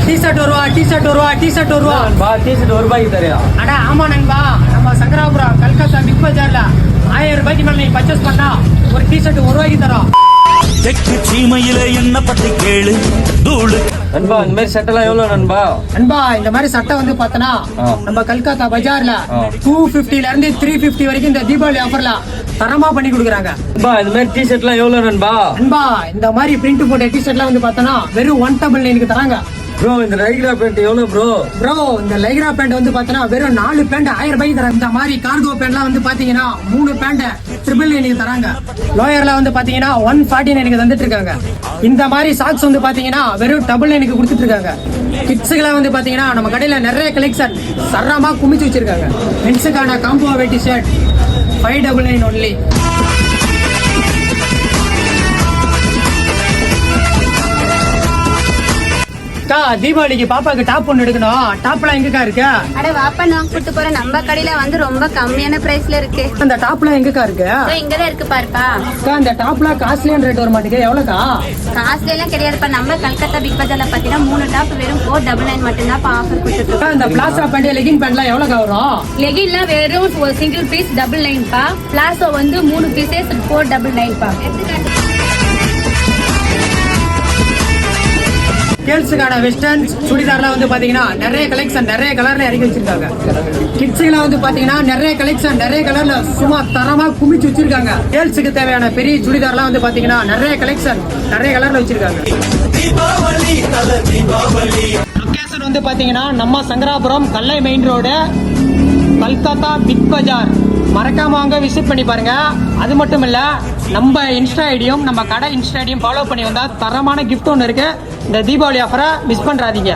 T-shirt ஒரு ரூபா T-shirt ஒரு ரூபாய்க்கு தரியா? அட ஆமா நண்பா, நம்ம சங்கராபுரம் கல்கத்தா பிக் பஜார்ல 1000 ரூபாய்க்கு மேல நீ பர்ச்சேஸ் பண்ணா ஒரு டி-ஷர்ட் ஒரு ரூபாய்க்கு தரோம். தெற்கு சீமையில என்ன பத்தி கேளு தூளு. நண்பா இந்த மாதிரி சட்டெல்லாம் எவ்வளவு நண்பா? நண்பா இந்த மாதிரி சட்டை வந்து பார்த்தனா நம்ம கல்கத்தா பஜார்ல 250ல இருந்து 350 வரைக்கும் இந்த தீபாவளி ஆஃபர்ல தரமா பண்ணி கொடுக்குறாங்க. நண்பா இந்த மாதிரி டி-ஷர்ட்லாம் எவ்வளவு நண்பா? நண்பா இந்த மாதிரி பிரிண்ட் போட்ட டி-ஷர்ட்லாம் வந்து பார்த்தனா வெறும் 199 தராங்க. ப்ரோ இந்த லைக்ரா பேண்ட் எவ்வளவு ப்ரோ? ப்ரோ இந்த லைக்ரா பேண்ட் வந்து பார்த்தனா வெறும் 4 பேண்ட் 1000 ரூபாய்க்கு தராங்க. இந்த மாதிரி கார்கோ பேண்ட்லாம் வந்து பாத்தீங்கன்னா 3 பேண்ட் 999 தராங்க. லோயர்ல வந்து பாத்தீங்கன்னா 149 தந்துட்டு இருக்காங்க. இந்த மாதிரி சாக்ஸ் வந்து பாத்தீங்கன்னா வெறும் 999 கொடுத்துட்டு இருக்காங்க. கிட்ஸுக்கெல்லாம் வந்து பாத்தீங்கன்னா நம்ம கடையில நிறைய கலெக்ஷன் சரமா குமிச்சு வச்சிருக்காங்க. மென்ஸுக்கான காம்போ வேட்டி ஷர்ட் 599 ஒன்லி. தீபாவளிக்கு பாப்பாக்கு டாப் ஒண்ணு எடுக்கணும். டாப்லாம் எங்கக்கா இருக்கு? அட வாப்பா நான் கூட்டு போறேன். நம்ம கடையில வந்து ரொம்ப கம்மியான பிரைஸ்ல இருக்கு. அந்த டாப்லாம் எங்கக்கா இருக்கு? இங்கதான் இருக்கு பாருப்பா. அந்த டாப்லாம் காஸ்ட்லியான ரேட் வர மாட்டேங்குது. எவ்வளவுக்கா? காஸ்ட்லி எல்லாம் கிடையாதுப்பா. நம்ம கல்கத்தா பிக் பஜார்ல பாத்தீங்கன்னா 3 டாப் வெறும் 499 மட்டும் தான் ஆஃபர் கொடுத்துட்டு. இந்த பிளாசா பேண்ட் லெகின் பேண்ட்லாம் எவ்வளவு வரும்? லெகின்லாம் வெறும் ஒரு சிங்கிள் பீஸ் 99 பா. பிளாசோ வந்து 3 பீசஸ் 499 பா. கேர்ள்ஸுக்கான வெஸ்டர்ன் சுடிதார்லாம் வந்து பாத்தீங்கன்னா நிறைய கலெக்ஷன் நிறைய கலர்ல இறக்கி வச்சிருக்காங்க. கிட்ஸுக்கெல்லாம் வந்து பாத்தீங்கன்னா நிறைய கலெக்ஷன் நிறைய கலர்ல சும்மா தரமா குமிச்சு வச்சிருக்காங்க. கேர்ள்ஸுக்கு தேவையான பெரிய சுடிதார்லாம் வந்து பாத்தீங்கன்னா நிறைய கலெக்ஷன் நிறைய கலர்ல வச்சிருக்காங்க. லொகேஷன் வந்து பாத்தீங்கன்னா நம்ம சங்கராபுரம் கல்லை மெயின் ரோடு கல்கத்தா பிக் பஜார். மறக்காம வாங்க விசிட் பண்ணி பாருங்க. அது மட்டும் இல்ல நம்ம இன்ஸ்டா ஐடியும் நம்ம கடை இன்ஸ்டா ஐடியும் ஃபாலோ பண்ணி வந்தா தரமான கிஃப்ட் ஒன்று இருக்கு. இந்த தீபாவளி ஆஃபரை மிஸ் பண்றாதீங்க.